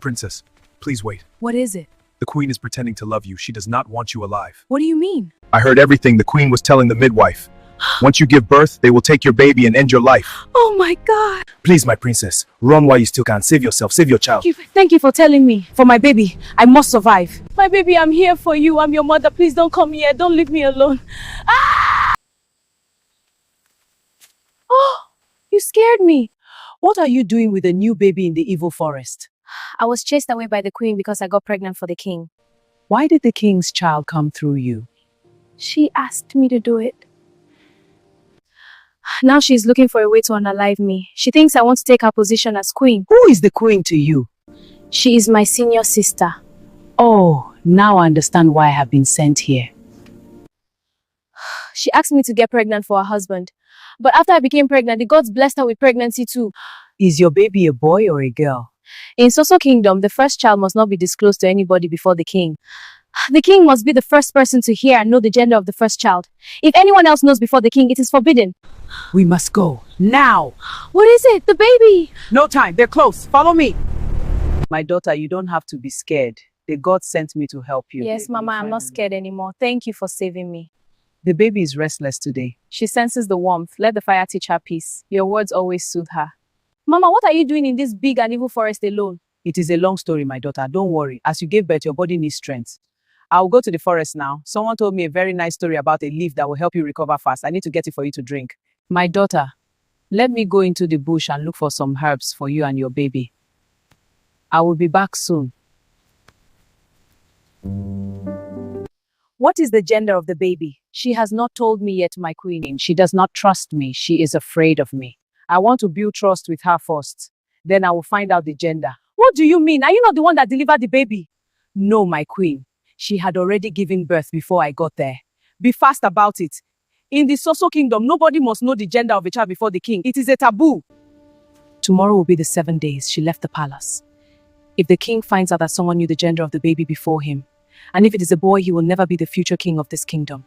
princess, please wait. What is it? The queen is pretending to love you. She does not want you alive. What do you mean? I heard everything the queen was telling the midwife. Once you give birth, they will take your baby and end your life. Oh my God. Please, my princess, run while you still can. Save yourself, save your child. Thank you for telling me. For my baby, I must survive. My baby, I'm here for you. I'm your mother. Please don't come here. Don't leave me alone. Ah! Oh, you scared me. What are you doing with a new baby in the evil forest? I was chased away by the queen because I got pregnant for the king. Why did the king's child come through you? She asked me to do it. Now she's looking for a way to unalive me. She thinks I want to take her position as queen. Who is the queen to you? She is my senior sister. Oh, now I understand why I have been sent here. She asked me to get pregnant for her husband. But after I became pregnant, the gods blessed her with pregnancy too. Is your baby a boy or a girl? In Soso Kingdom, the first child must not be disclosed to anybody before the king. The king must be the first person to hear and know the gender of the first child. If anyone else knows before the king, it is forbidden. We must go. Now! What is it? The baby! No time. They're close. Follow me. My daughter, you don't have to be scared. The God sent me to help you. Yes, Mama, I'm not scared anymore. Thank you for saving me. The baby is restless today. She senses the warmth. Let the fire teach her peace. Your words always soothe her. Mama, what are you doing in this big and evil forest alone? It is a long story, my daughter. Don't worry. As you gave birth, your body needs strength. I'll go to the forest now. Someone told me a very nice story about a leaf that will help you recover fast. I need to get it for you to drink. My daughter, let me go into the bush and look for some herbs for you and your baby. I will be back soon. What is the gender of the baby? She has not told me yet, my queen. She does not trust me. She is afraid of me. I want to build trust with her first. Then I will find out the gender. What do you mean? Are you not the one that delivered the baby? No, my queen. She had already given birth before I got there. Be fast about it. In the Soso Kingdom, nobody must know the gender of a child before the king. It is a taboo. Tomorrow will be the 7 days she left the palace. If the king finds out that someone knew the gender of the baby before him, and if it is a boy, he will never be the future king of this kingdom.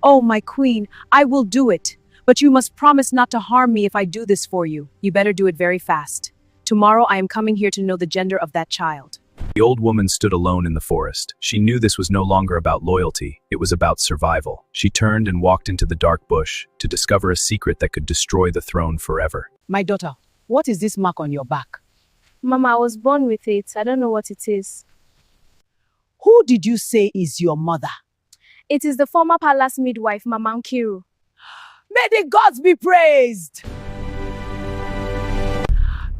Oh, my queen, I will do it. But you must promise not to harm me if I do this for you. You better do it very fast. Tomorrow I am coming here to know the gender of that child. The old woman stood alone in the forest. She knew this was no longer about loyalty. It was about survival. She turned and walked into the dark bush to discover a secret that could destroy the throne forever. My daughter, what is this mark on your back? Mama, I was born with it. I don't know what it is. Who did you say is your mother? It is the former palace midwife, Mama Nkiru. May the gods be praised!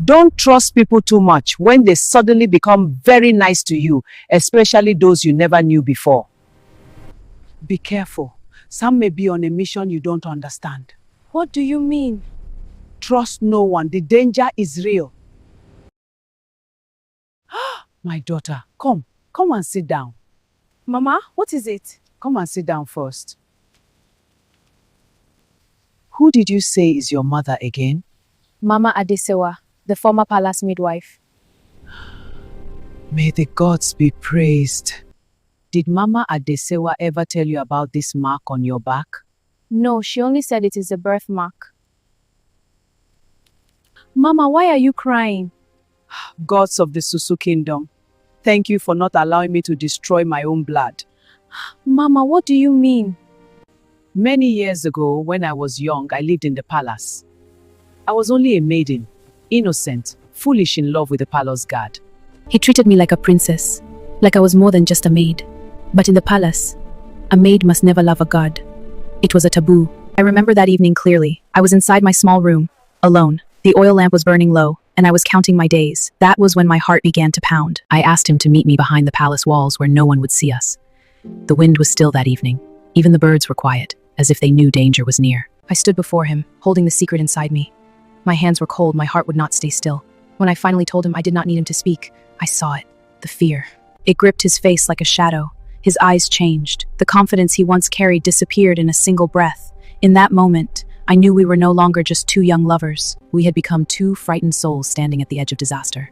Don't trust people too much when they suddenly become very nice to you, especially those you never knew before. Be careful. Some may be on a mission you don't understand. What do you mean? Trust no one. The danger is real. My daughter, come and sit down. Mama, what is it? Come and sit down first. Who did you say is your mother again? Mama Adesewa, the former palace midwife. May the gods be praised. Did Mama Adesewa ever tell you about this mark on your back? No, she only said it is a birthmark. Mama, why are you crying? Gods of the Soso Kingdom, thank you for not allowing me to destroy my own blood. Mama, what do you mean? Many years ago, when I was young, I lived in the palace. I was only a maiden, innocent, foolish in love with the palace guard. He treated me like a princess, like I was more than just a maid. But in the palace, a maid must never love a god. It was a taboo. I remember that evening clearly. I was inside my small room, alone. The oil lamp was burning low, and I was counting my days. That was when my heart began to pound. I asked him to meet me behind the palace walls where no one would see us. The wind was still that evening. Even the birds were quiet, as if they knew danger was near. I stood before him, holding the secret inside me. My hands were cold, my heart would not stay still. When I finally told him I did not need him to speak, I saw it, the fear. It gripped his face like a shadow. His eyes changed. The confidence he once carried disappeared in a single breath. In that moment, I knew we were no longer just two young lovers. We had become two frightened souls standing at the edge of disaster.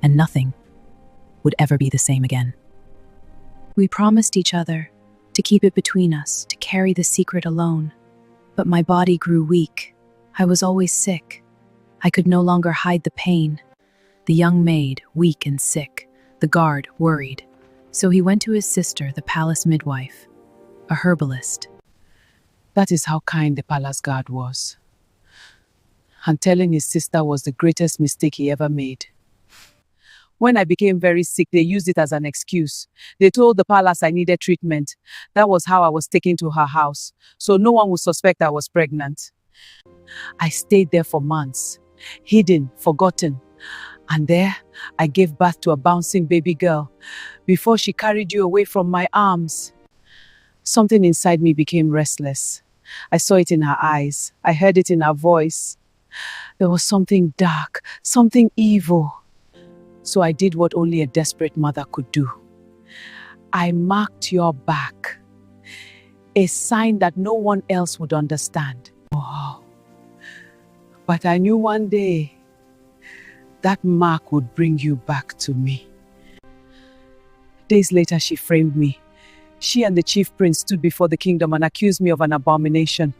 And nothing would ever be the same again. We promised each other to keep it between us, to carry the secret alone. But my body grew weak. I was always sick. I could no longer hide the pain. the young maid weak and sick, the guard worried. So he went to his sister, the palace midwife, a herbalist. That is how kind the palace guard was. And telling his sister was the greatest mistake he ever made. When I became very sick, they used it as an excuse. They told the palace I needed treatment. That was how I was taken to her house, so no one would suspect I was pregnant. I stayed there for months, hidden, forgotten. And there, I gave birth to a bouncing baby girl before she carried you away from my arms. Something inside me became restless. I saw it in her eyes. I heard it in her voice. There was something dark, something evil. So I did what only a desperate mother could do. I marked your back, a sign that no one else would understand. Wow. But I knew one day that mark would bring you back to me. Days later, she framed me. She and the chief prince stood before the kingdom and accused me of an abomination.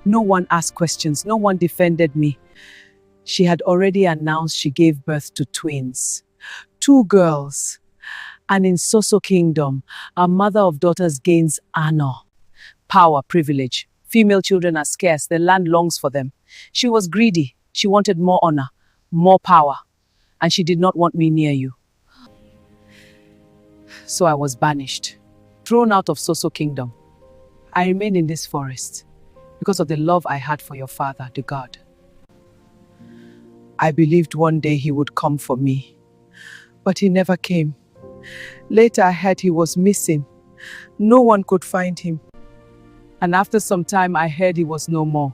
No one asked questions. No one defended me. She had already announced she gave birth to twins, 2 girls. And in Soso Kingdom, a mother of daughters gains honor, power, privilege. Female children are scarce. The land longs for them. She was greedy. She wanted more honor, more power. And she did not want me near you. So I was banished, thrown out of Soso Kingdom. I remained in this forest because of the love I had for your father, the god. I believed one day he would come for me, but he never came. Later I heard he was missing. No one could find him. And after some time I heard he was no more.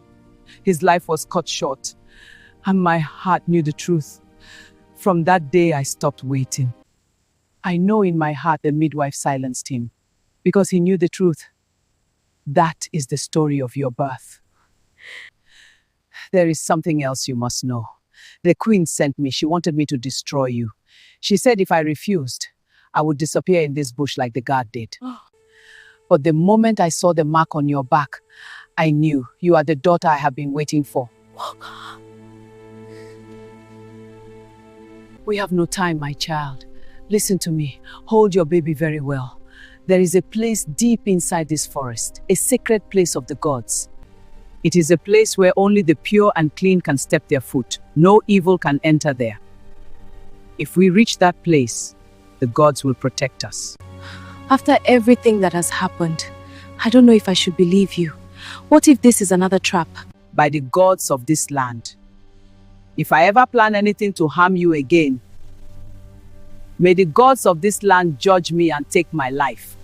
His life was cut short, and my heart knew the truth. From that day I stopped waiting. I know in my heart the midwife silenced him, because he knew the truth. That is the story of your birth. There is something else you must know. The queen sent me. She wanted me to destroy you. She said if I refused, I would disappear in this bush like the guard did. But the moment I saw the mark on your back, I knew you are the daughter I have been waiting for. We have no time, my child. Listen to me. Hold your baby very well. There is a place deep inside this forest, a sacred place of the gods. It is a place where only the pure and clean can step their foot. No evil can enter there. If we reach that place, the gods will protect us. After everything that has happened, I don't know if I should believe you. What if this is another trap? By the gods of this land, if I ever plan anything to harm you again, may the gods of this land judge me and take my life.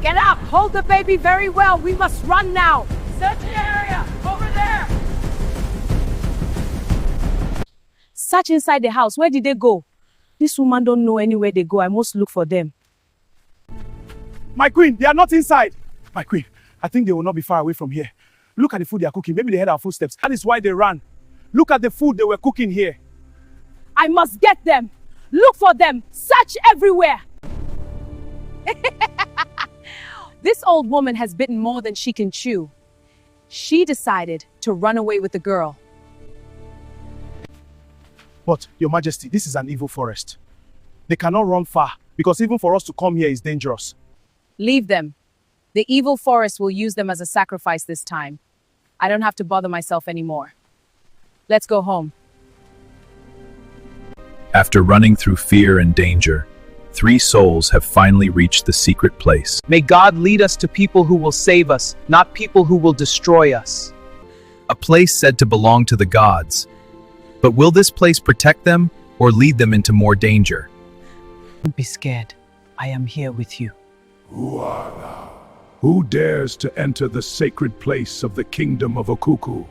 Get up! Hold the baby very well. We must run now. Search the area. Over there. Search inside the house. Where did they go? This woman don't know anywhere they go. I must look for them. My queen, they are not inside. My queen, I think they will not be far away from here. Look at the food they are cooking. Maybe they heard our footsteps. That is why they ran. Look at the food they were cooking here. I must get them. Look for them. Search everywhere. This old woman has bitten more than she can chew. She decided to run away with the girl. But, Your Majesty, this is an evil forest. They cannot run far, because even for us to come here is dangerous. Leave them. The evil forest will use them as a sacrifice this time. I don't have to bother myself anymore. Let's go home. After running through fear and danger, 3 souls have finally reached the secret place. May God lead us to people who will save us, not people who will destroy us. A place said to belong to the gods. But will this place protect them or lead them into more danger? Don't be scared. I am here with you. Who are thou? Who dares to enter the sacred place of the kingdom of Okuku?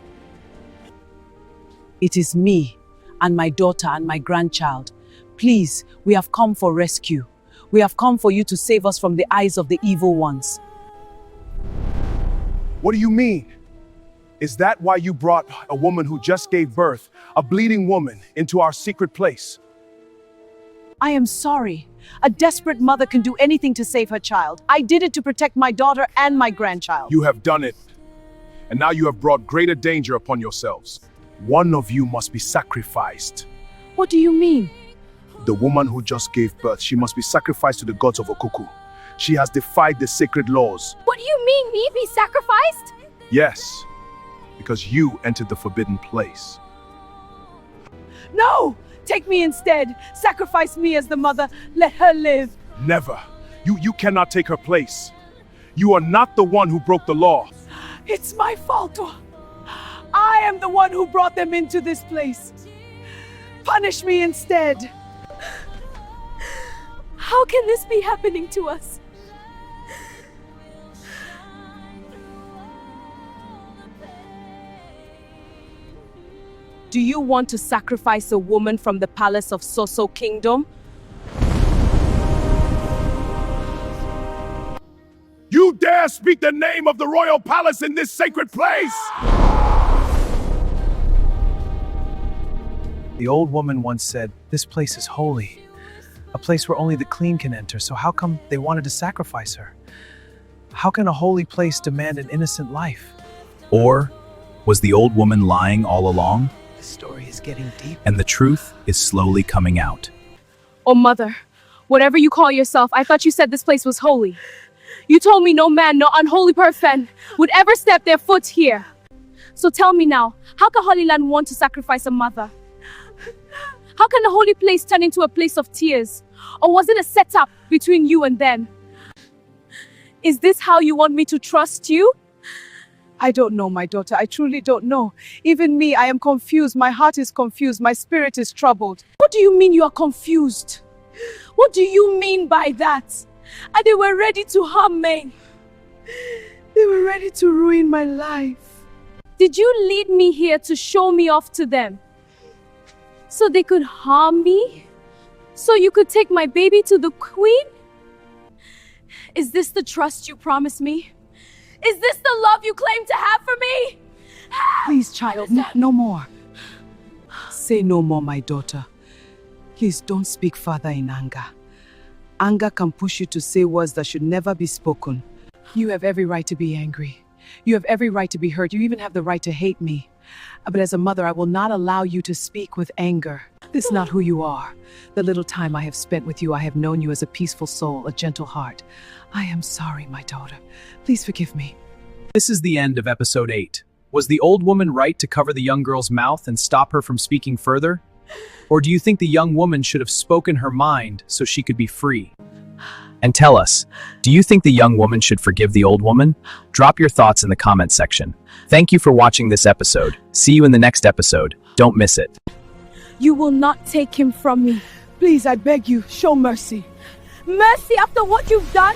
It is me and my daughter and my grandchild. Please, we have come for rescue. We have come for you to save us from the eyes of the evil ones. What do you mean? Is that why you brought a woman who just gave birth, a bleeding woman, into our secret place? I am sorry. A desperate mother can do anything to save her child. I did it to protect my daughter and my grandchild. You have done it. And now you have brought greater danger upon yourselves. One of you must be sacrificed. What do you mean? The woman who just gave birth, she must be sacrificed to the gods of Okuku. She has defied the sacred laws. What do you mean, me be sacrificed? Yes, because you entered the forbidden place. No! Take me instead. Sacrifice me as the mother. Let her live. Never. You cannot take her place. You are not the one who broke the law. It's my fault. I am the one who brought them into this place. Punish me instead. How can this be happening to us? Do you want to sacrifice a woman from the palace of Soso Kingdom? You dare speak the name of the royal palace in this sacred place? The old woman once said, "This place is holy, a place where only the clean can enter, so how come they wanted to sacrifice her? How can a holy place demand an innocent life?" Or was the old woman lying all along? The story is getting deep. And the truth is slowly coming out. Oh, mother, whatever you call yourself, I thought you said this place was holy. You told me no man, no unholy person would ever step their foot here. So tell me now, how can Holy Land want to sacrifice a mother? How can the holy place turn into a place of tears? Or was it a setup between you and them? Is this how you want me to trust you? I don't know, my daughter. I truly don't know. Even me, I am confused. My heart is confused. My spirit is troubled. What do you mean you are confused? What do you mean by that? And they were ready to harm me. They were ready to ruin my life. Did you lead me here to show me off to them? So they could harm me? So you could take my baby to the queen? Is this the trust you promised me? Is this the love you claim to have for me? Please, child, no more. Say no more, my daughter. Please don't speak further in anger. Anger can push you to say words that should never be spoken. You have every right to be angry. You have every right to be hurt. You even have the right to hate me. But as a mother, I will not allow you to speak with anger. This is not who you are. The little time I have spent with you, I have known you as a peaceful soul, a gentle heart. I am sorry, my daughter. Please forgive me. This is the end of episode 8. Was the old woman right to cover the young girl's mouth and stop her from speaking further? Or do you think the young woman should have spoken her mind so she could be free? And tell us, do you think the young woman should forgive the old woman? Drop your thoughts in the comment section. Thank you for watching this episode. See you in the next episode. Don't miss it. You will not take him from me. Please, I beg you, show mercy. Mercy after what you've done?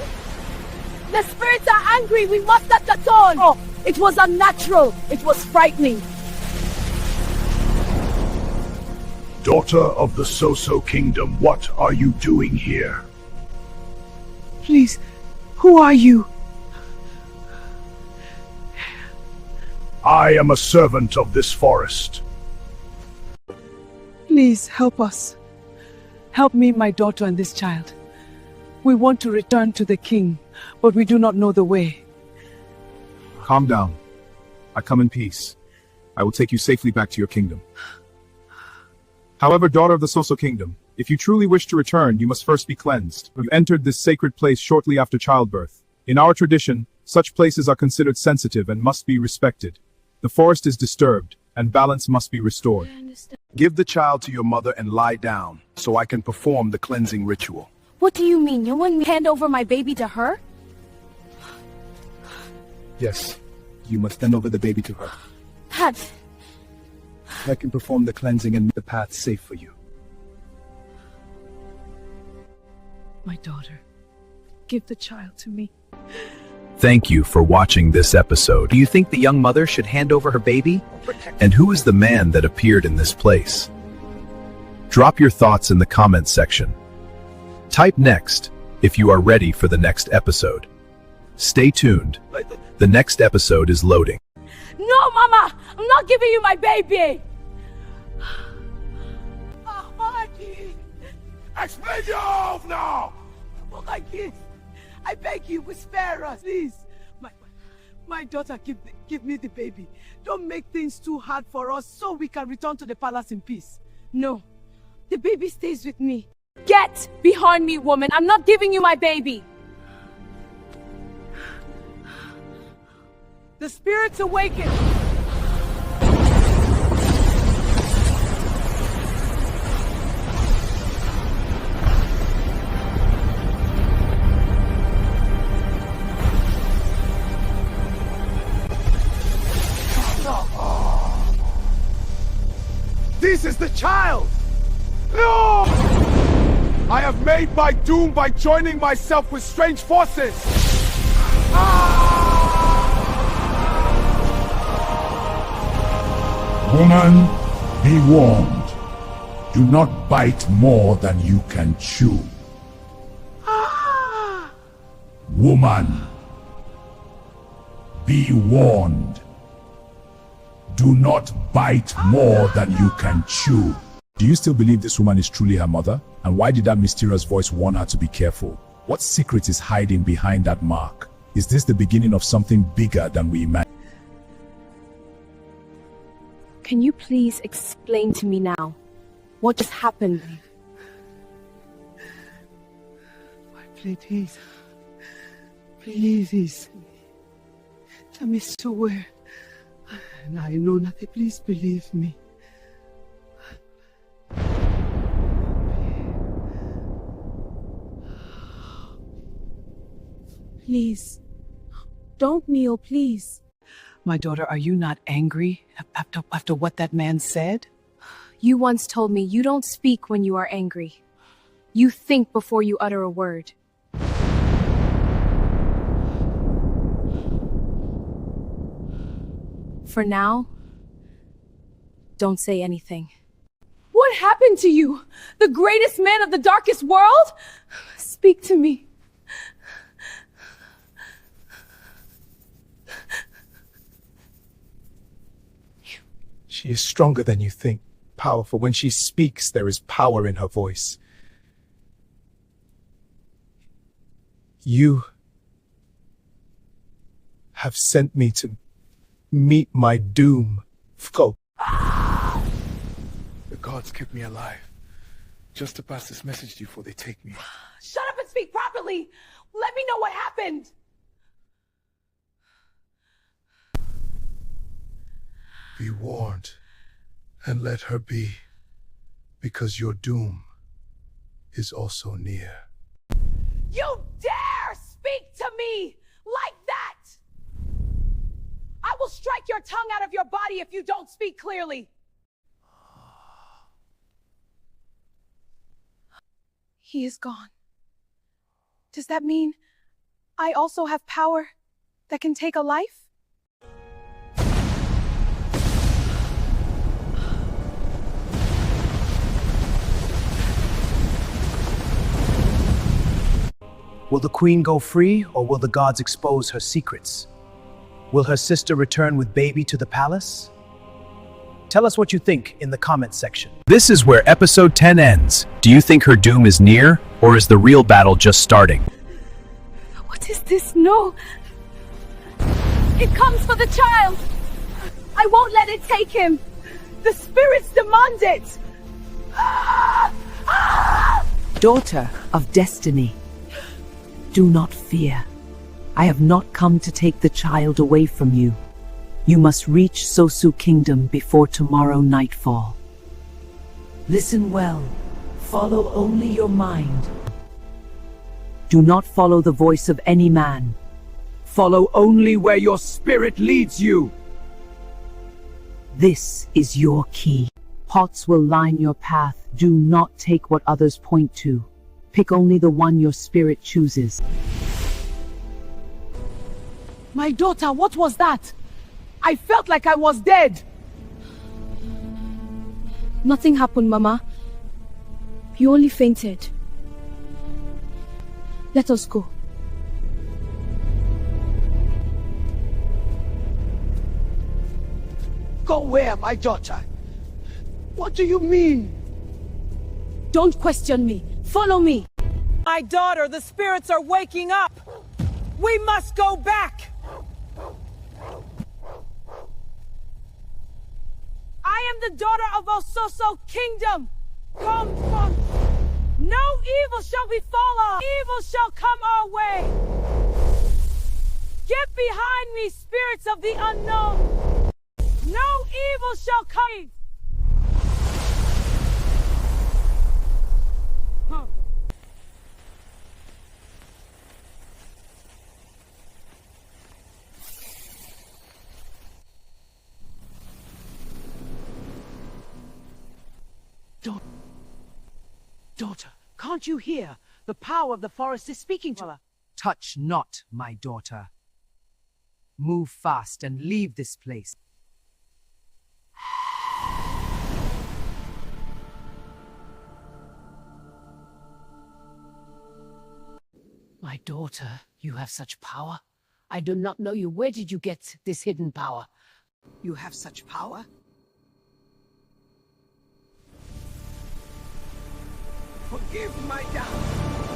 The spirits are angry. We must not atone. Oh, it was unnatural. It was frightening. Daughter of the Soso Kingdom, what are you doing here? Please, who are you? I am a servant of this forest. Please help us. Help me, my daughter, and this child. We want to return to the king, but we do not know the way. Calm down. I come in peace. I will take you safely back to your kingdom. However, daughter of the Soso Kingdom, if you truly wish to return, you must first be cleansed. We've entered this sacred place shortly after childbirth. In our tradition, such places are considered sensitive and must be respected. The forest is disturbed, and balance must be restored. Give the child to your mother and lie down, so I can perform the cleansing ritual. What do you mean? You want me to hand over my baby to her? Yes, you must hand over the baby to her. Dad, I can perform the cleansing and make the path safe for you. My daughter, give the child to me. Thank you for watching this episode. Do you think the young mother should hand over her baby? And who is the man that appeared in this place? Drop your thoughts in the comment section. Type next if you are ready for the next episode. Stay tuned. The next episode is loading. No, Mama! I'm not giving you my baby! Explain yourself now! I beg you, spare us, please. My daughter, give me the baby. Don't make things too hard for us so we can return to the palace in peace. No. The baby stays with me. Get behind me, woman. I'm not giving you my baby. The spirits awaken! This is the child! No! I have made my doom by joining myself with strange forces! Woman, be warned. Do not bite more than you can chew. Woman, be warned. Do not bite more than you can chew. Do you still believe this woman is truly her mother? And why did that mysterious voice warn her to be careful? What secret is hiding behind that mark? Is this the beginning of something bigger than we imagine? Can you please explain to me now what just happened? Please. Please. Tell me where. And I know nothing. Please believe me. Please. Don't kneel, please. My daughter, are you not angry after what that man said? You once told me you don't speak when you are angry. You think before you utter a word. For now, don't say anything. What happened to you? The greatest man of the darkest world? Speak to me. She is stronger than you think, powerful. When she speaks, there is power in her voice. You have sent me to meet my doom. Go. The gods kept me alive, just to pass this message to you before they take me. Shut up and speak properly! Let me know what happened! Be warned, and let her be, because your doom is also near. You dare speak to me like that! I will strike your tongue out of your body if you don't speak clearly. He is gone. Does that mean I also have power that can take a life? Will the queen go free, or will the gods expose her secrets? Will her sister return with baby to the palace? Tell us what you think in the comments section. This is where episode 10 ends. Do you think her doom is near, or is the real battle just starting? What is this? No! It comes for the child! I won't let it take him! The spirits demand it! Daughter of destiny, do not fear. I have not come to take the child away from you. You must reach Sosu Kingdom before tomorrow nightfall. Listen well. Follow only your mind. Do not follow the voice of any man. Follow only where your spirit leads you. This is your key. Pots will line your path. Do not take what others point to. Pick only the one your spirit chooses. My daughter, what was that? I felt like I was dead. Nothing happened, Mama. You only fainted. Let us go. Go where, my daughter? What do you mean? Don't question me. Follow me. My daughter, the spirits are waking up. We must go back. I am the daughter of Ososo Kingdom. Come from. No evil shall befall us. Evil shall come our way. Get behind me, spirits of the unknown. No evil shall come. Daughter, can't you hear? The power of the forest is speaking to her. Touch not my daughter. Move fast and leave this place. My daughter, you have such power. I do not know you. Where did you get this hidden power? You have such power? Forgive my doubt.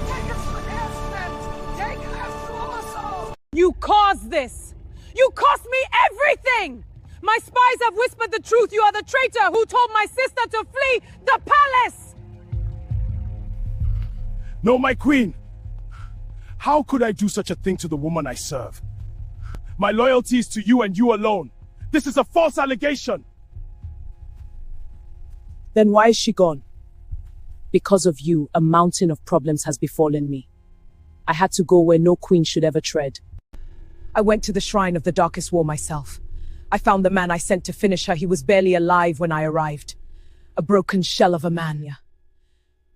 Take us for Elspeth. Take us to Ososo. You caused this. You cost me everything. My spies have whispered the truth. You are the traitor who told my sister to flee the palace. No, my queen. How could I do such a thing to the woman I serve? My loyalty is to you and you alone. This is a false allegation. Then why is she gone? Because of you, a mountain of problems has befallen me. I had to go where no queen should ever tread. I went to the shrine of the darkest war myself. I found the man I sent to finish her. He was barely alive when I arrived. A broken shell of a man.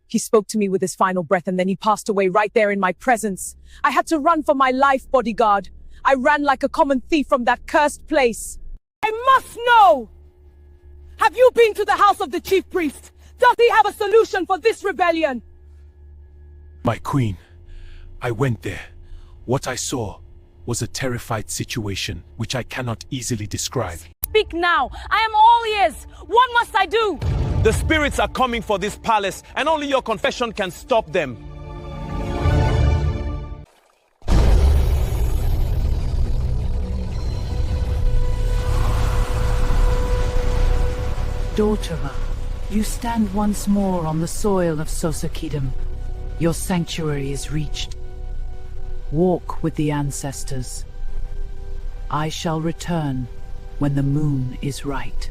He spoke to me with his final breath and then he passed away right there in my presence. I had to run for my life, bodyguard. I ran like a common thief from that cursed place. I must know! Have you been to the house of the chief priest? Does he have a solution for this rebellion? My queen, I went there. What I saw was a terrified situation which I cannot easily describe. Speak now. I am all ears. What must I do? The spirits are coming for this palace, and only your confession can stop them. Daughter, you stand once more on the soil of Sosokidum. Your sanctuary is reached. Walk with the ancestors. I shall return when the moon is right.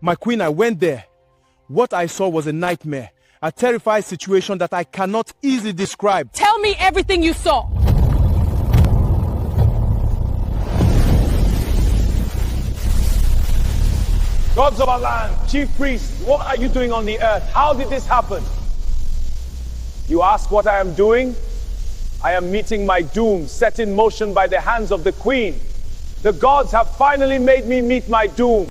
My queen, I went there. What I saw was a nightmare, a terrifying situation that I cannot easily describe. Tell me everything you saw. Gods of our land, chief priest, what are you doing on the earth? How did this happen? You ask what I am doing? I am meeting my doom, set in motion by the hands of the queen. The gods have finally made me meet my doom.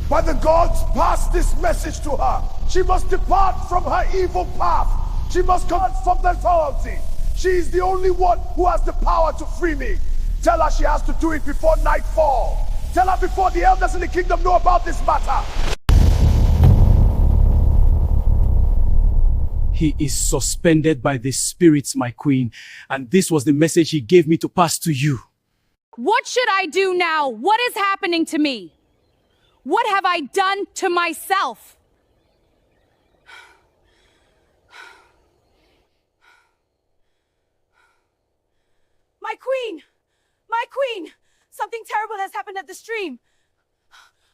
By the gods, pass this message to her. She must depart from her evil path. She must come from the loyalty. She is the only one who has the power to free me. Tell her she has to do it before nightfall. Tell her before the elders in the kingdom know about this matter. He is suspended by the spirits, my queen, and this was the message he gave me to pass to you. What should I do now? What is happening to me? What have I done to myself? My queen! My queen! Something terrible has happened at the stream.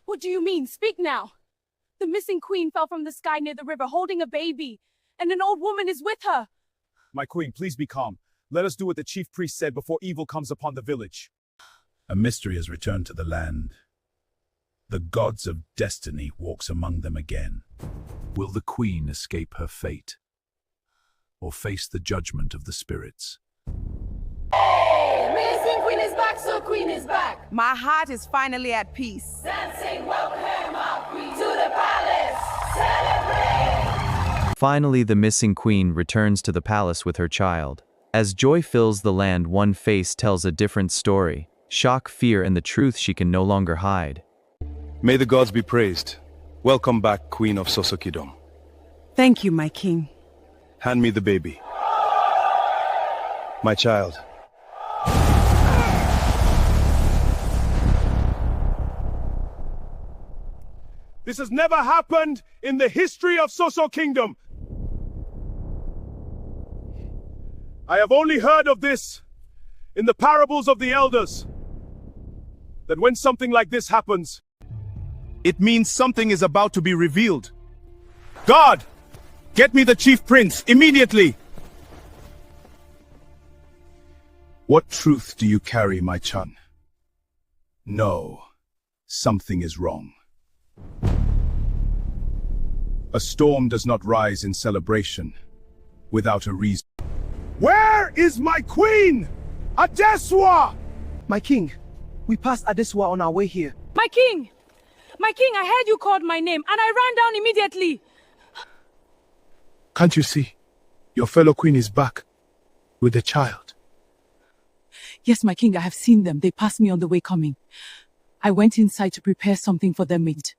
What do you mean? Speak now. The missing queen fell from the sky near the river holding a baby, and an old woman is with her. My queen, please be calm. Let us do what the chief priest said before evil comes upon the village. A mystery has returned to the land. The gods of destiny walks among them again. Will the queen escape her fate? Or face the judgment of the spirits? Missing queen is back, so queen is back. My heart is finally at peace. Dancing, welcome our queen to the palace. Celebrate! Finally, the missing queen returns to the palace with her child. As joy fills the land, one face tells a different story. Shock, fear, and the truth she can no longer hide. May the gods be praised. Welcome back, Queen of Sosokidum. Thank you, my king. Hand me the baby. My child. This has never happened in the history of Soso Kingdom. I have only heard of this in the parables of the elders. That when something like this happens, it means something is about to be revealed. God, get me the chief prince immediately. What truth do you carry, my Chun? No, something is wrong. A storm does not rise in celebration without a reason. Where is my queen? Adeswa! My king, we passed Adeswa on our way here. My king! My king, I heard you called my name and I ran down immediately. Can't you see? Your fellow queen is back with the child. Yes, my king, I have seen them. They passed me on the way coming. I went inside to prepare something for them to eat.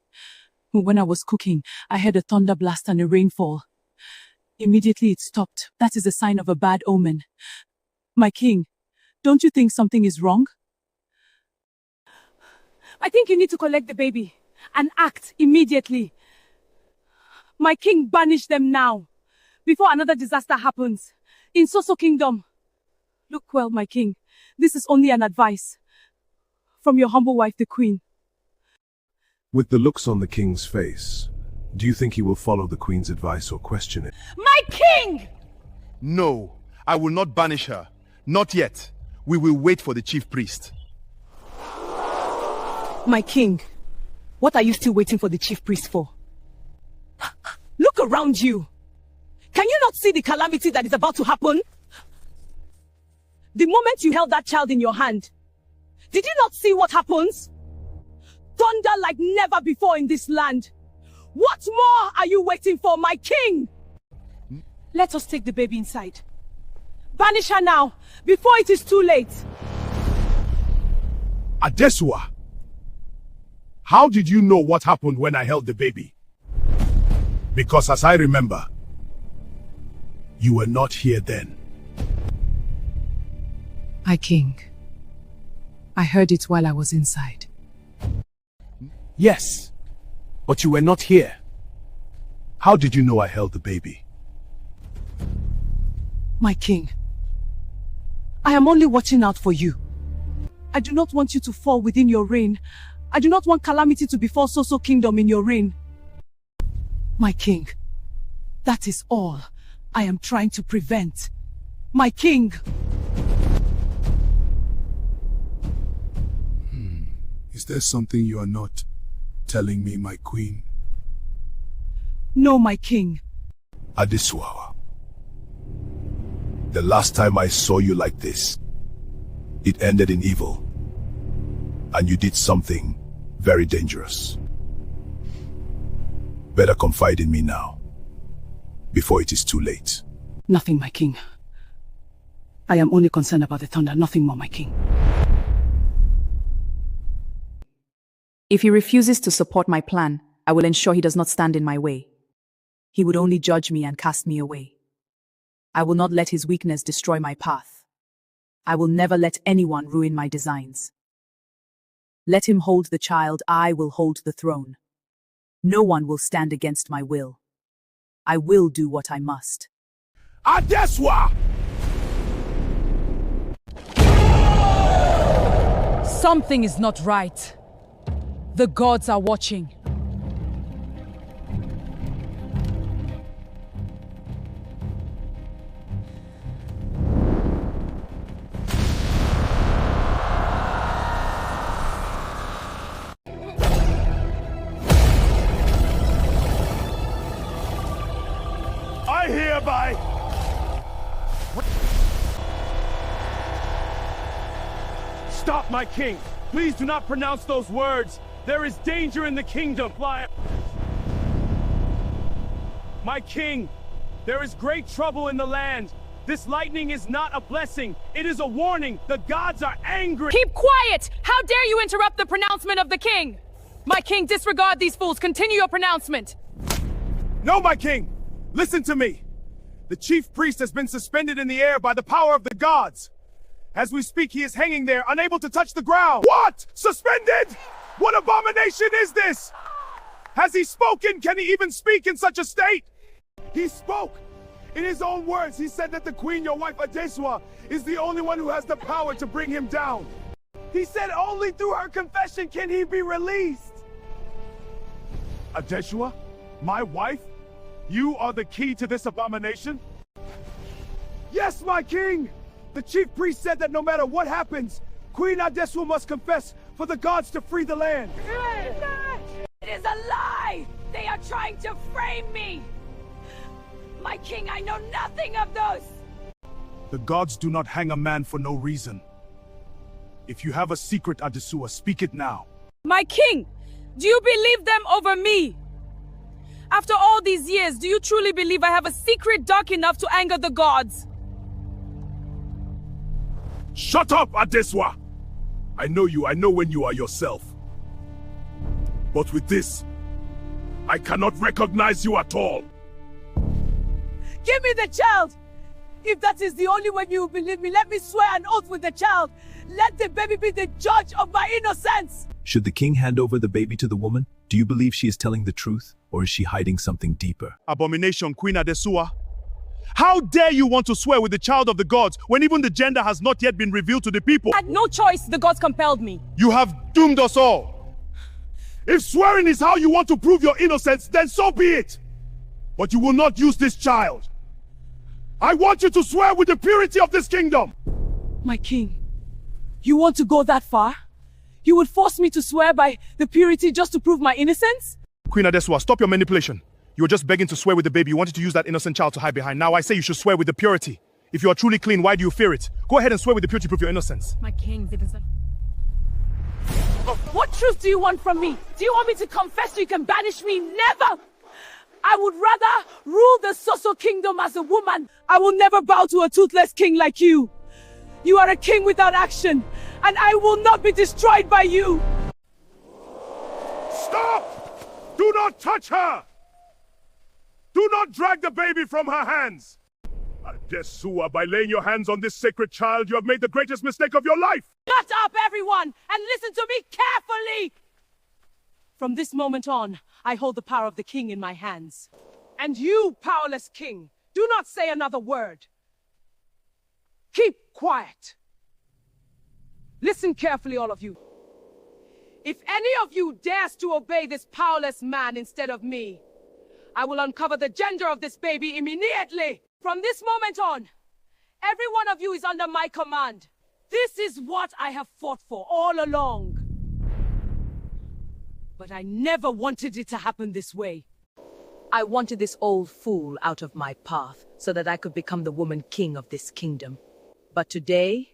When I was cooking, I heard a thunder blast and a rainfall. Immediately it stopped. That is a sign of a bad omen. My king, don't you think something is wrong? I think you need to collect the baby and act immediately. My king, banish them now, before another disaster happens in Soso Kingdom. Look well, my king, this is only an advice from your humble wife, the queen. With the looks on the king's face, do you think he will follow the queen's advice or question it? My king! No, I will not banish her. Not yet. We will wait for the chief priest. My king, what are you still waiting for the chief priest for? Look around you. Can you not see the calamity that is about to happen? The moment you held that child in your hand, did you not see what happens? Thunder like never before in this land. What more are you waiting for, my king? Let us take the baby inside. Banish her now, before it is too late. Adeswa, how did you know what happened when I held the baby? Because as I remember, you were not here then. My king, I heard it while I was inside. Yes, but you were not here. How did you know I held the baby? My king, I am only watching out for you. I do not want you to fall within your reign. I do not want calamity to befall Soso Kingdom in your reign. My king, that is all I am trying to prevent. My king! Is there something you are not telling me, my queen? No, my king. Adeswa, the last time I saw you like this, it ended in evil. And you did something very dangerous. Better confide in me now, before it is too late. Nothing, my king. I am only concerned about the thunder, nothing more, my king. If he refuses to support my plan, I will ensure he does not stand in my way. He would only judge me and cast me away. I will not let his weakness destroy my path. I will never let anyone ruin my designs. Let him hold the child, I will hold the throne. No one will stand against my will. I will do what I must. Adeswa! Something is not right. The gods are watching. I hereby... Stop, my king! Please do not pronounce those words! There is danger in the kingdom! My king, there is great trouble in the land! This lightning is not a blessing, it is a warning! The gods are angry! Keep quiet! How dare you interrupt the pronouncement of the king? My king, disregard these fools. Continue your pronouncement. No, my king! Listen to me! The chief priest has been suspended in the air by the power of the gods! As we speak, he is hanging there, unable to touch the ground! What? Suspended? What abomination is this? Has he spoken? Can he even speak in such a state? He spoke. In his own words, he said that the queen, your wife Adesua, is the only one who has the power to bring him down. He said only through her confession can he be released. Adesua, my wife? You are the key to this abomination? Yes, my king! The chief priest said that no matter what happens, Queen Adesua must confess for the gods to free the land. It is a lie! They are trying to frame me! My king, I know nothing of those! The gods do not hang a man for no reason. If you have a secret, Adesua, speak it now. My king, do you believe them over me? After all these years, do you truly believe I have a secret dark enough to anger the gods? Shut up, Adesua! I know you, I know when you are yourself. But with this, I cannot recognize you at all. Give me the child! If that is the only way you believe me, let me swear an oath with the child. Let the baby be the judge of my innocence! Should the king hand over the baby to the woman? Do you believe she is telling the truth, or is she hiding something deeper? Abomination, Queen Adesua. How dare you want to swear with the child of the gods when even the gender has not yet been revealed to the people? I had no choice, the gods compelled me. You have doomed us all. If swearing is how you want to prove your innocence, then so be it. But you will not use this child. I want you to swear with the purity of this kingdom. My king, you want to go that far? You would force me to swear by the purity just to prove my innocence? Queen Adesua, stop your manipulation. You were just begging to swear with the baby. You wanted to use that innocent child to hide behind. Now I say you should swear with the purity. If you are truly clean, why do you fear it? Go ahead and swear with the purity to prove your innocence. My king, it is a... What truth do you want from me? Do you want me to confess so you can banish me? Never! I would rather rule the Soso kingdom as a woman. I will never bow to a toothless king like you. You are a king without action, and I will not be destroyed by you. Stop! Do not touch her! Do not drag the baby from her hands! Adesua, by laying your hands on this sacred child, you have made the greatest mistake of your life! Shut up, everyone, and listen to me carefully! From this moment on, I hold the power of the king in my hands. And you, powerless king, do not say another word. Keep quiet. Listen carefully, all of you. If any of you dares to obey this powerless man instead of me, I will uncover the gender of this baby immediately. From this moment on, every one of you is under my command. This is what I have fought for all along. But I never wanted it to happen this way. I wanted this old fool out of my path so that I could become the woman king of this kingdom. But today,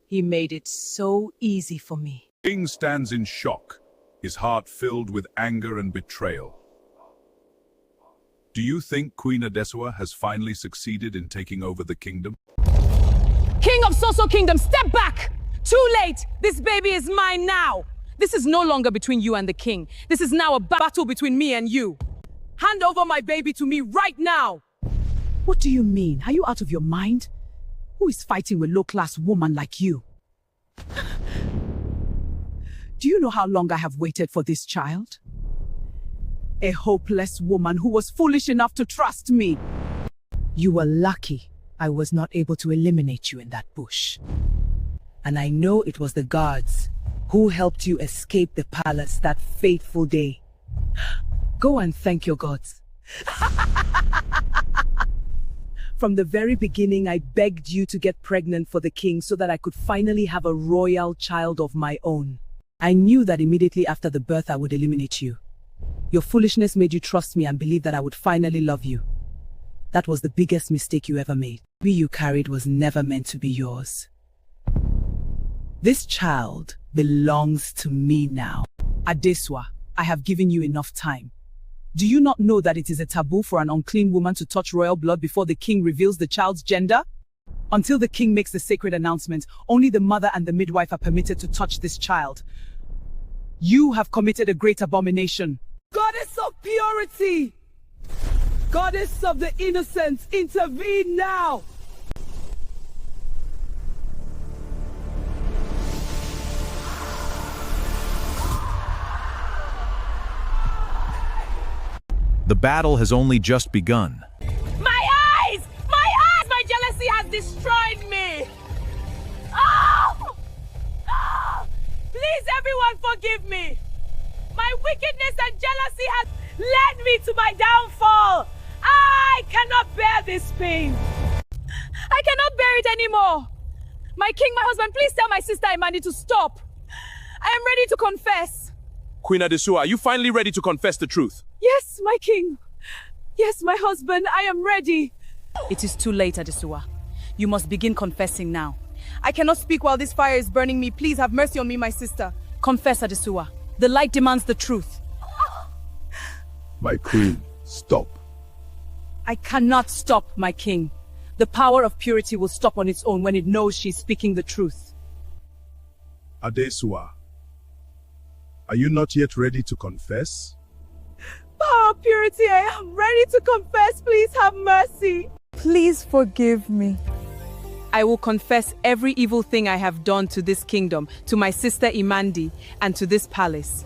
he made it so easy for me. King stands in shock, his heart filled with anger and betrayal. Do you think Queen Adesua has finally succeeded in taking over the kingdom? King of Soso Kingdom, step back! Too late! This baby is mine now! This is no longer between you and the king. This is now a battle between me and you. Hand over my baby to me right now! What do you mean? Are you out of your mind? Who is fighting with a low-class woman like you? Do you know how long I have waited for this child? A hopeless woman who was foolish enough to trust me. You were lucky I was not able to eliminate you in that bush. And I know it was the guards who helped you escape the palace that fateful day. Go and thank your gods. From the very beginning, I begged you to get pregnant for the king so that I could finally have a royal child of my own. I knew that immediately after the birth I would eliminate you. Your foolishness made you trust me and believe that I would finally love you. That was the biggest mistake you ever made. The baby you carried was never meant to be yours. This child belongs to me now. Adesua, I have given you enough time. Do you not know that it is a taboo for an unclean woman to touch royal blood before the king reveals the child's gender? Until the king makes the sacred announcement, only the mother and the midwife are permitted to touch this child. You have committed a great abomination. Goddess of purity! Goddess of the innocents, intervene now! The battle has only just begun. My eyes! My eyes! My jealousy has destroyed me! Oh! Oh! Please, everyone, forgive me! My wickedness and jealousy has led me to my downfall! I cannot bear this pain! I cannot bear it anymore! My king, my husband, please tell my sister Imani to stop! I am ready to confess! Queen Adesua, are you finally ready to confess the truth? Yes, my king. Yes, my husband, I am ready. It is too late, Adesua. You must begin confessing now. I cannot speak while this fire is burning me. Please have mercy on me, my sister. Confess, Adesua. The light demands the truth. My queen, stop. I cannot stop, my king. The power of purity will stop on its own when it knows she's speaking the truth. Adesua, are you not yet ready to confess? Power of purity, I am ready to confess. Please have mercy. Please forgive me. I will confess every evil thing I have done to this kingdom, to my sister Imandi, and to this palace.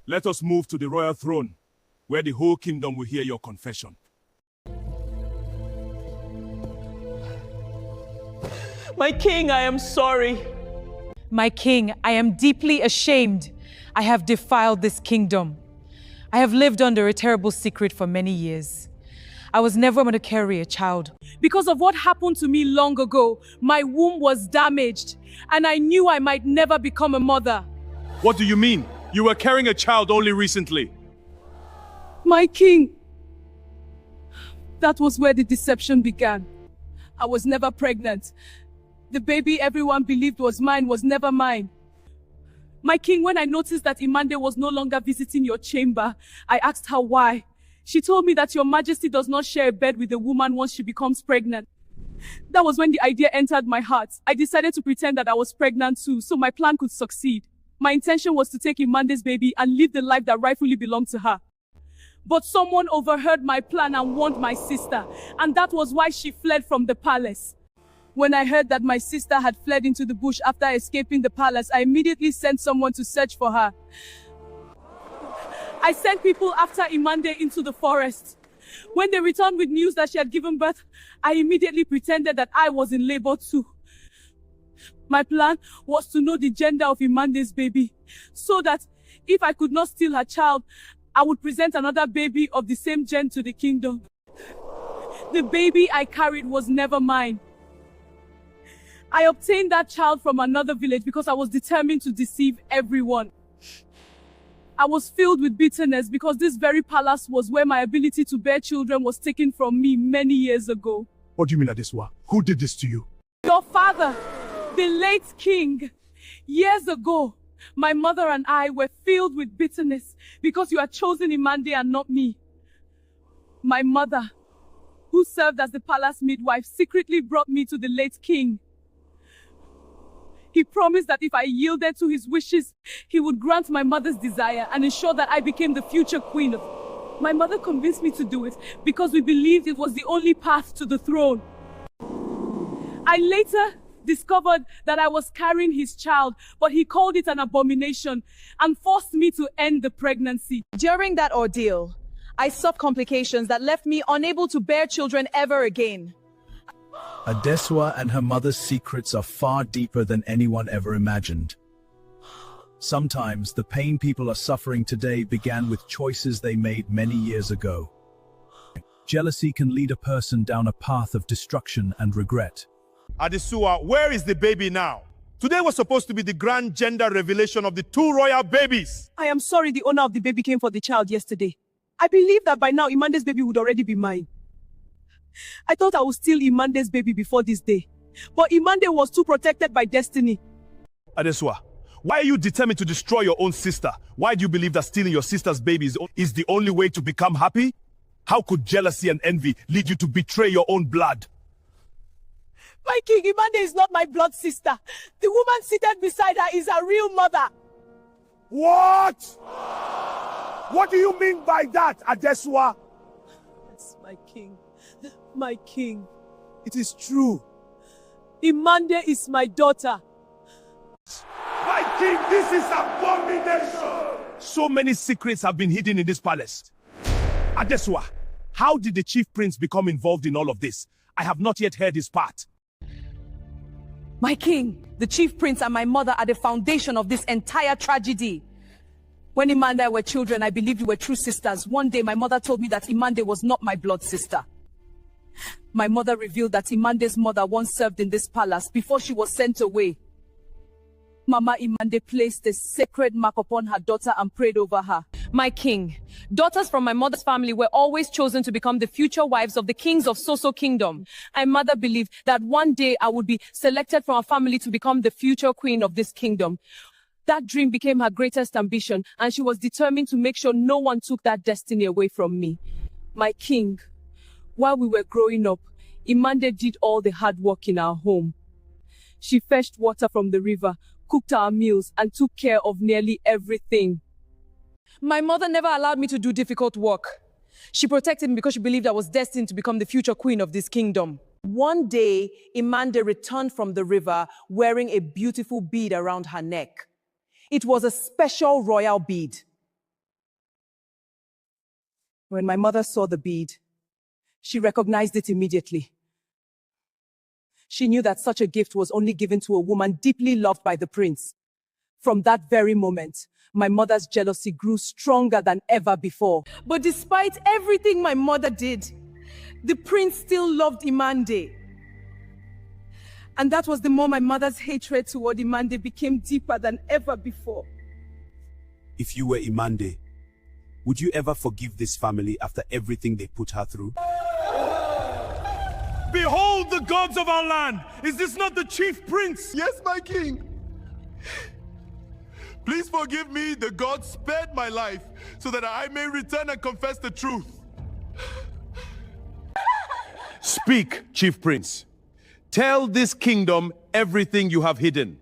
Let us move to the royal throne, where the whole kingdom will hear your confession. My king, I am sorry. My king, I am deeply ashamed. I have defiled this kingdom. I have lived under a terrible secret for many years. I was never going to carry a child. Because of what happened to me long ago, my womb was damaged, and I knew I might never become a mother. What do you mean? You were carrying a child only recently. My king, that was where the deception began. I was never pregnant. The baby everyone believed was mine was never mine. My king, when I noticed that Imande was no longer visiting your chamber, I asked her why. She told me that your majesty does not share a bed with a woman once she becomes pregnant. That was when the idea entered my heart. I decided to pretend that I was pregnant too, so my plan could succeed. My intention was to take Imande's baby and live the life that rightfully belonged to her. But someone overheard my plan and warned my sister, and that was why she fled from the palace. When I heard that my sister had fled into the bush after escaping the palace, I immediately sent someone to search for her. I sent people after Imande into the forest. When they returned with news that she had given birth, I immediately pretended that I was in labor too. My plan was to know the gender of Imande's baby, so that if I could not steal her child, I would present another baby of the same gen to the kingdom. The baby I carried was never mine. I obtained that child from another village because I was determined to deceive everyone. I was filled with bitterness because this very palace was where my ability to bear children was taken from me many years ago. What do you mean, Adesua? Who did this to you? Your father, the late king. Years ago, my mother and I were filled with bitterness because you had chosen Imande and not me. My mother, who served as the palace midwife, secretly brought me to the late king. He promised that if I yielded to his wishes, he would grant my mother's desire and ensure that I became the future queen of... My mother convinced me to do it because we believed it was the only path to the throne. I later discovered that I was carrying his child, but he called it an abomination and forced me to end the pregnancy. During that ordeal, I suffered complications that left me unable to bear children ever again. Adesua and her mother's secrets are far deeper than anyone ever imagined. Sometimes the pain people are suffering today began with choices they made many years ago. Jealousy can lead a person down a path of destruction and regret. Adesua, where is the baby now? Today was supposed to be the grand gender revelation of the two royal babies. I am sorry the owner of the baby came for the child yesterday. I believe that by now Imande's baby would already be mine. I thought I would steal Imande's baby before this day. But Imande was too protected by destiny. Adesua, why are you determined to destroy your own sister? Why do you believe that stealing your sister's baby is the only way to become happy? How could jealousy and envy lead you to betray your own blood? My king, Imande is not my blood sister. The woman seated beside her is her real mother. What? What do you mean by that, Adesua? Yes, my king. My king. It is true. Imande is my daughter. My king, this is abomination! So many secrets have been hidden in this palace. Adesua, how did the chief prince become involved in all of this? I have not yet heard his part. My king, the chief prince and my mother are the foundation of this entire tragedy. When Imande and I were children, I believed we were true sisters. One day, my mother told me that Imande was not my blood sister. My mother revealed that Imande's mother once served in this palace before she was sent away. Mama Imande placed a sacred mark upon her daughter and prayed over her. My king, daughters from my mother's family were always chosen to become the future wives of the kings of Soso Kingdom. My mother believed that one day I would be selected from our family to become the future queen of this kingdom. That dream became her greatest ambition, and she was determined to make sure no one took that destiny away from me. My king, while we were growing up, Imande did all the hard work in our home. She fetched water from the river, cooked our meals, and took care of nearly everything. My mother never allowed me to do difficult work. She protected me because she believed I was destined to become the future queen of this kingdom. One day, Imande returned from the river wearing a beautiful bead around her neck. It was a special royal bead. When my mother saw the bead, she recognized it immediately. She knew that such a gift was only given to a woman deeply loved by the prince. From that very moment, my mother's jealousy grew stronger than ever before. But despite everything my mother did, the prince still loved Imande. And that was the more my mother's hatred toward Imande became deeper than ever before. If you were Imande, would you ever forgive this family after everything they put her through? Behold the gods of our land! Is this not the chief prince? Yes, my king. Please forgive me. The gods spared my life so that I may return and confess the truth. Speak, chief prince. Tell this kingdom everything you have hidden.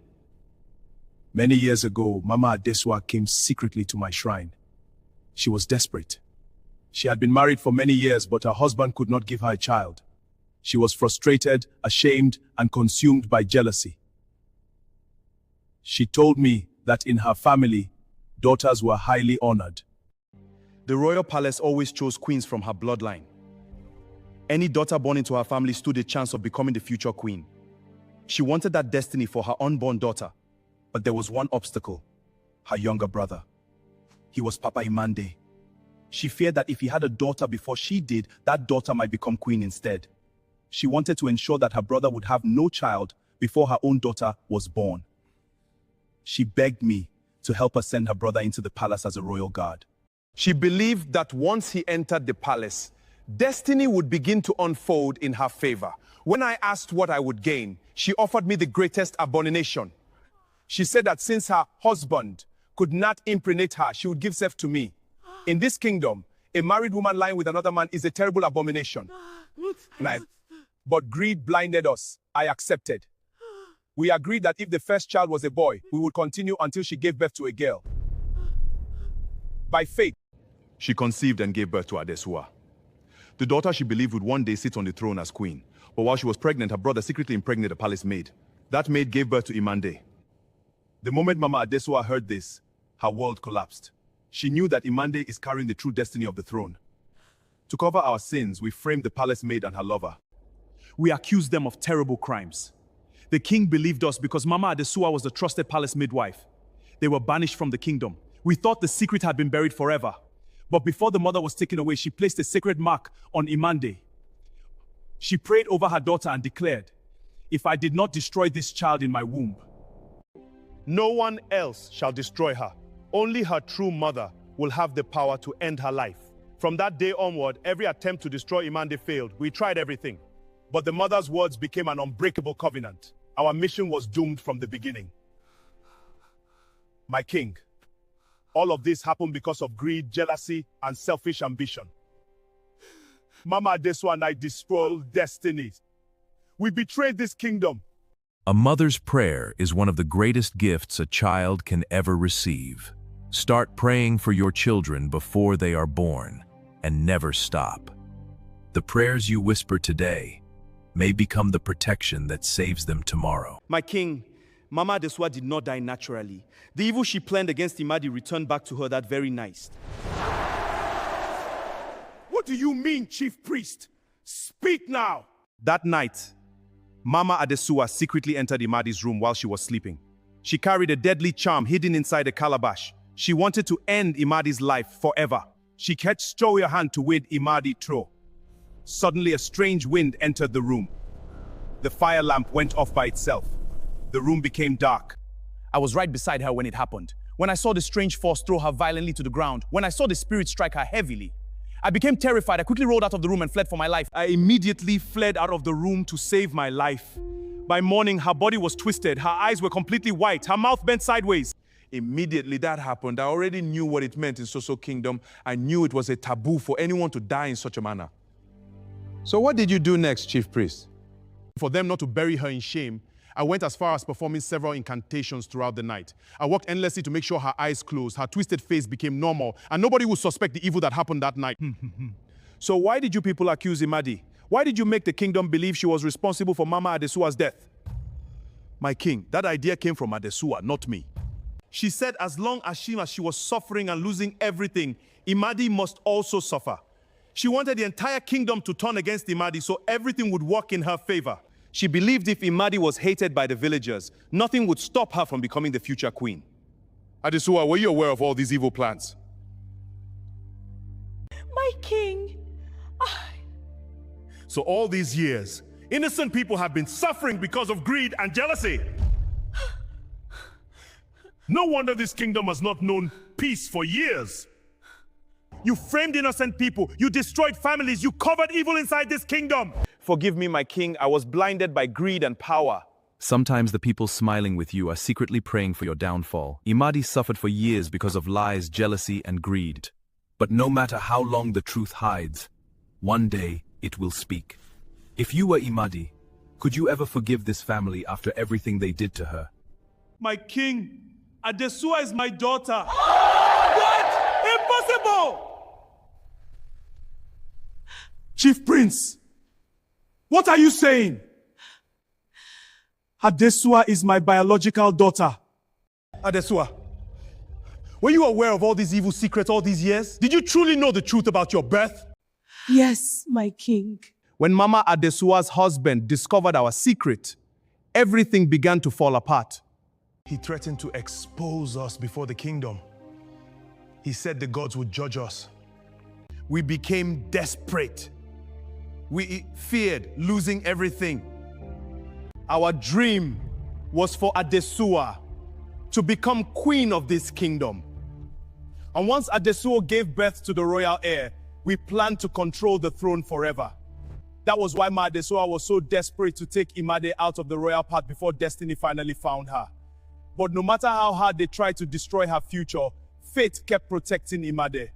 Many years ago, Mama Adesua came secretly to my shrine. She was desperate. She had been married for many years, but her husband could not give her a child. She was frustrated, ashamed, and consumed by jealousy. She told me that in her family, daughters were highly honored. The royal palace always chose queens from her bloodline. Any daughter born into her family stood a chance of becoming the future queen. She wanted that destiny for her unborn daughter. But there was one obstacle: her younger brother. He was Papa Imande. She feared that if he had a daughter before she did, that daughter might become queen instead. She wanted to ensure that her brother would have no child before her own daughter was born. She begged me to help her send her brother into the palace as a royal guard. She believed that once he entered the palace, destiny would begin to unfold in her favor. When I asked what I would gain, she offered me the greatest abomination. She said that since her husband could not impregnate her, she would give birth to me. In this kingdom, a married woman lying with another man is a terrible abomination. But greed blinded us. I accepted. We agreed that if the first child was a boy, we would continue until she gave birth to a girl. By faith, she conceived and gave birth to Adesua, the daughter she believed would one day sit on the throne as queen. But while she was pregnant, her brother secretly impregnated a palace maid. That maid gave birth to Imande. The moment Mama Adesua heard this, her world collapsed. She knew that Imande is carrying the true destiny of the throne. To cover our sins, we framed the palace maid and her lover. We accused them of terrible crimes. The king believed us because Mama Adesua was the trusted palace midwife. They were banished from the kingdom. We thought the secret had been buried forever. But before the mother was taken away, she placed a sacred mark on Imande. She prayed over her daughter and declared, "If I did not destroy this child in my womb, no one else shall destroy her. Only her true mother will have the power to end her life." From that day onward, every attempt to destroy Imande failed. We tried everything. But the mother's words became an unbreakable covenant. Our mission was doomed from the beginning. My king, all of this happened because of greed, jealousy, and selfish ambition. Mama Adesua and I destroyed destinies. We betrayed this kingdom. A mother's prayer is one of the greatest gifts a child can ever receive. Start praying for your children before they are born, and never stop. The prayers you whisper today may become the protection that saves them tomorrow. My king, Mama Adesuwa did not die naturally. The evil she planned against Imadi returned back to her that very night. What do you mean, chief priest? Speak now! That night, Mama Adesuwa secretly entered Imadi's room while she was sleeping. She carried a deadly charm hidden inside a calabash. She wanted to end Imadi's life forever. She catched Joey's hand to wed Imadi through. Suddenly, a strange wind entered the room. The fire lamp went off by itself. The room became dark. I was right beside her when it happened. When I saw the strange force throw her violently to the ground, when I saw the spirit strike her heavily, I became terrified. I quickly rolled out of the room and fled for my life. I immediately fled out of the room to save my life. By morning, her body was twisted, her eyes were completely white, her mouth bent sideways. Immediately that happened, I already knew what it meant in Soso Kingdom. I knew it was a taboo for anyone to die in such a manner. So what did you do next, Chief Priest? For them not to bury her in shame, I went as far as performing several incantations throughout the night. I worked endlessly to make sure her eyes closed, her twisted face became normal, and nobody would suspect the evil that happened that night. So why did you people accuse Imadi? Why did you make the kingdom believe she was responsible for Mama Adesuwa's death? My king, that idea came from Adesuwa, not me. She said as long as she was suffering and losing everything, Imadi must also suffer. She wanted the entire kingdom to turn against Imadi so everything would work in her favor. She believed if Imadi was hated by the villagers, nothing would stop her from becoming the future queen. Adesuwa, were you aware of all these evil plans? My king, So all these years, innocent people have been suffering because of greed and jealousy. No wonder this kingdom has not known peace for years. You framed innocent people, you destroyed families, you covered evil inside this kingdom. Forgive me, my king, I was blinded by greed and power. Sometimes the people smiling with you are secretly praying for your downfall. Imadi suffered for years because of lies, jealousy, and greed. But no matter how long the truth hides, one day it will speak. If you were Imadi, could you ever forgive this family after everything they did to her? My king, Adesuwa is my daughter. What? Impossible! Chief Prince, what are you saying? Adesuwa is my biological daughter. Adesuwa, were you aware of all these evil secrets all these years? Did you truly know the truth about your birth? Yes, my king. When Mama Adesuwa's husband discovered our secret, everything began to fall apart. He threatened to expose us before the kingdom. He said the gods would judge us. We became desperate. We feared losing everything. Our dream was for Adesuwa to become queen of this kingdom. And once Adesuwa gave birth to the royal heir, we planned to control the throne forever. That was why Ma Adesuwa was so desperate to take Imade out of the royal path before destiny finally found her. But no matter how hard they tried to destroy her future, fate kept protecting Imade.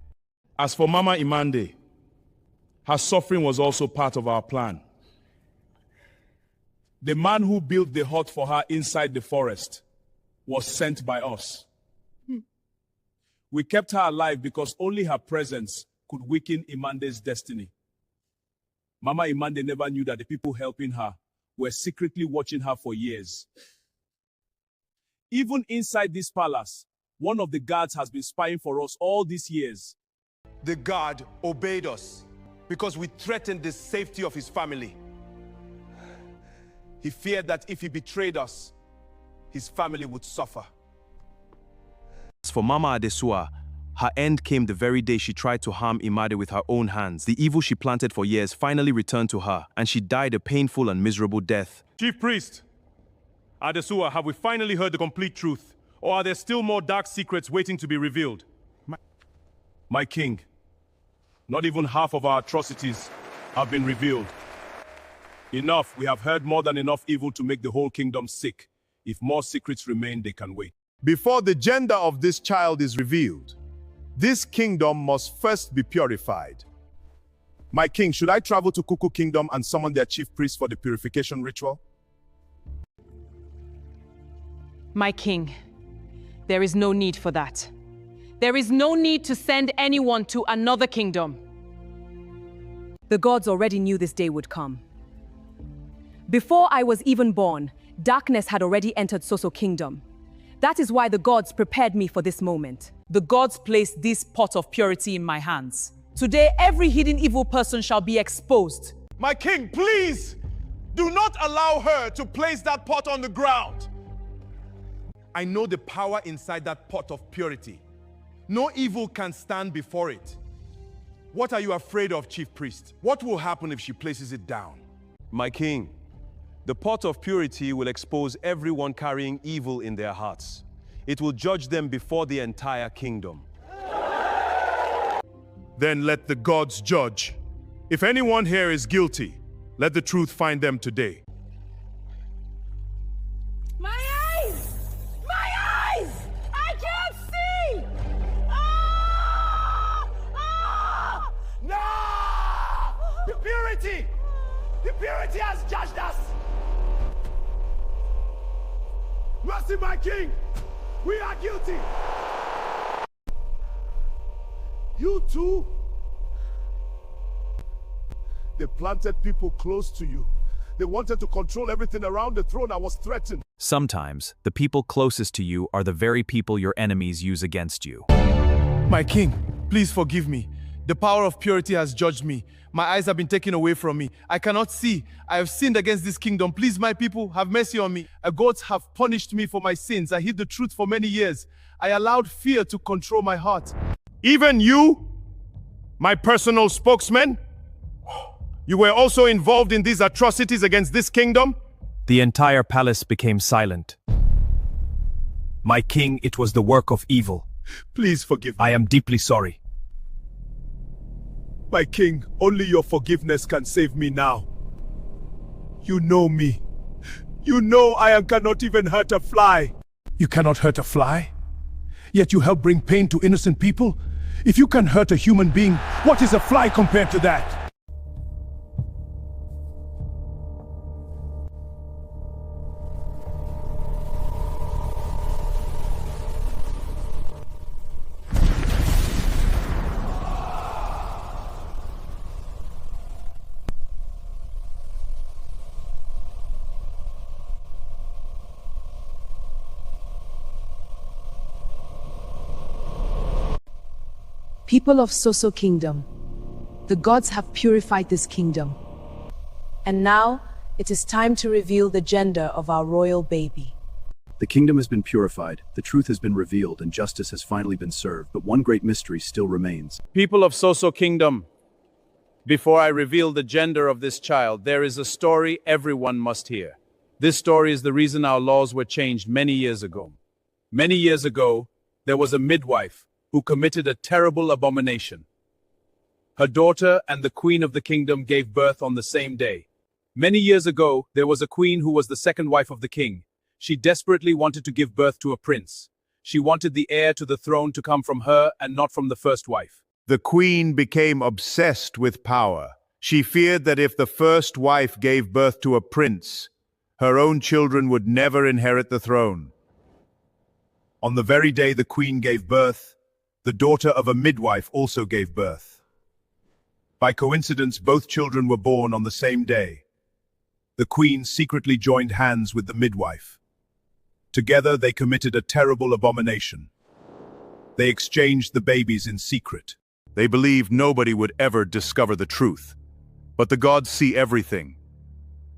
As for Mama Imande, her suffering was also part of our plan. The man who built the hut for her inside the forest was sent by us. We kept her alive because only her presence could weaken Imande's destiny. Mama Imande never knew that the people helping her were secretly watching her for years. Even inside this palace, one of the guards has been spying for us all these years. The guard obeyed us because we threatened the safety of his family. He feared that if he betrayed us, his family would suffer. As for Mama Adesuwa, her end came the very day she tried to harm Imade with her own hands. The evil she planted for years finally returned to her, and she died a painful and miserable death. Chief Priest, Adesuwa, have we finally heard the complete truth? Or are there still more dark secrets waiting to be revealed? My king, not even half of our atrocities have been revealed. Enough, we have heard more than enough evil to make the whole kingdom sick. If more secrets remain, they can wait. Before the gender of this child is revealed, this kingdom must first be purified. My king, should I travel to Kuku Kingdom and summon their chief priest for the purification ritual? My king, there is no need for that. There is no need to send anyone to another kingdom. The gods already knew this day would come. Before I was even born, darkness had already entered Soso Kingdom. That is why the gods prepared me for this moment. The gods placed this pot of purity in my hands. Today, every hidden evil person shall be exposed. My king, please, do not allow her to place that pot on the ground. I know the power inside that pot of purity. No evil can stand before it. What are you afraid of, chief priest? What will happen if she places it down? My king, the pot of purity will expose everyone carrying evil in their hearts. It will judge them before the entire kingdom. Then let the gods judge. If anyone here is guilty, let the truth find them today. My eyes! My eyes! I can't see! Ah! Ah! No! The purity! The purity has judged us! Mercy, my king! We are guilty! You too? They planted people close to you. They wanted to control everything around the throne. I was threatened. Sometimes, the people closest to you are the very people your enemies use against you. My king, please forgive me. The power of purity has judged me. My eyes have been taken away from me. I cannot see. I have sinned against this kingdom. Please, my people, have mercy on me. Gods have punished me for my sins. I hid the truth for many years. I allowed fear to control my heart. Even you, my personal spokesman, you were also involved in these atrocities against this kingdom? The entire palace became silent. My king, it was the work of evil. Please forgive me. I am deeply sorry. My king, only your forgiveness can save me now. You know me. You know I cannot even hurt a fly. You cannot hurt a fly? Yet you help bring pain to innocent people? If you can hurt a human being, what is a fly compared to that? People of Soso Kingdom, the gods have purified this kingdom. And now, it is time to reveal the gender of our royal baby. The kingdom has been purified, the truth has been revealed, and justice has finally been served, but one great mystery still remains. People of Soso Kingdom, before I reveal the gender of this child, there is a story everyone must hear. This story is the reason our laws were changed many years ago. Many years ago, there was a midwife who committed a terrible abomination. Her daughter and the queen of the kingdom gave birth on the same day. Many years ago, there was a queen who was the second wife of the king. She desperately wanted to give birth to a prince. She wanted the heir to the throne to come from her and not from the first wife. The queen became obsessed with power. She feared that if the first wife gave birth to a prince, her own children would never inherit the throne. On the very day the queen gave birth, the daughter of a midwife also gave birth. By coincidence, both children were born on the same day. The queen secretly joined hands with the midwife. Together, they committed a terrible abomination. They exchanged the babies in secret. They believed nobody would ever discover the truth. But the gods see everything.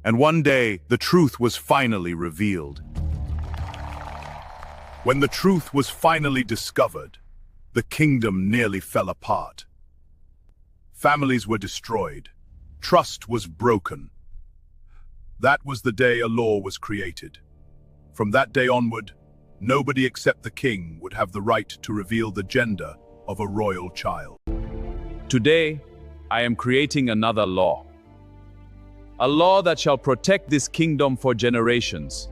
And one day, the truth was finally revealed. When the truth was finally discovered, the kingdom nearly fell apart. Families were destroyed. Trust was broken. That was the day a law was created. From that day onward, nobody except the king would have the right to reveal the gender of a royal child. Today, I am creating another law. A law that shall protect this kingdom for generations.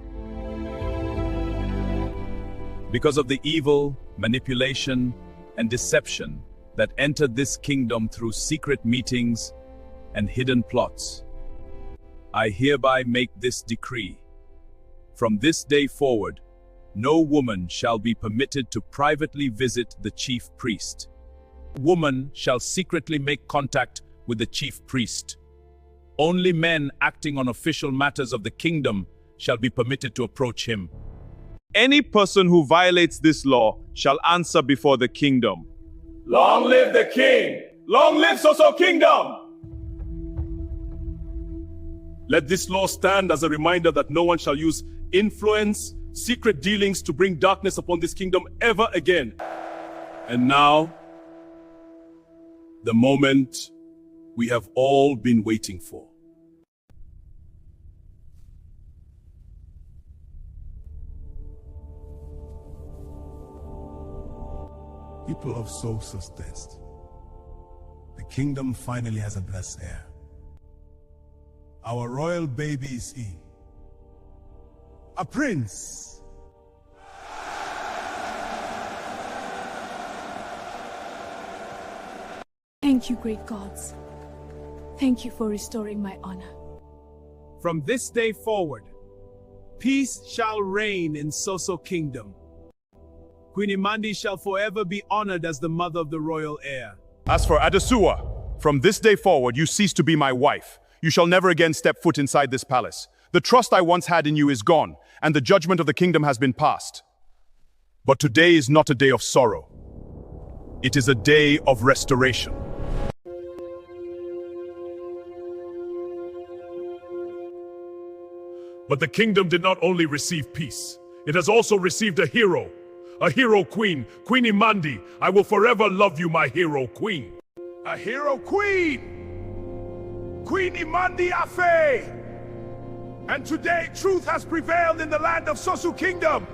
Because of the evil, manipulation, and deception that entered this kingdom through secret meetings and hidden plots, I hereby make this decree. From this day forward, no woman shall be permitted to privately visit the chief priest. Woman shall secretly make contact with the chief priest. Only men acting on official matters of the kingdom shall be permitted to approach him. Any person who violates this law shall answer before the kingdom. Long live the king! Long live Soso Kingdom! Let this law stand as a reminder that no one shall use influence, secret dealings to bring darkness upon this kingdom ever again. And now, the moment we have all been waiting for. People of Sosa's test. The kingdom finally has a blessed heir. Our royal baby is he. A prince. Thank you, great gods. Thank you for restoring my honor. From this day forward, peace shall reign in Soso Kingdom. Queen Imandi shall forever be honored as the mother of the royal heir. As for Adesua, from this day forward you cease to be my wife. You shall never again step foot inside this palace. The trust I once had in you is gone, and the judgment of the kingdom has been passed. But today is not a day of sorrow. It is a day of restoration. But the kingdom did not only receive peace, it has also received a hero queen, Queen Imandi. I will forever love you, my hero queen. A hero queen! Queen Imandi Afe! And today truth has prevailed in the land of Soso Kingdom.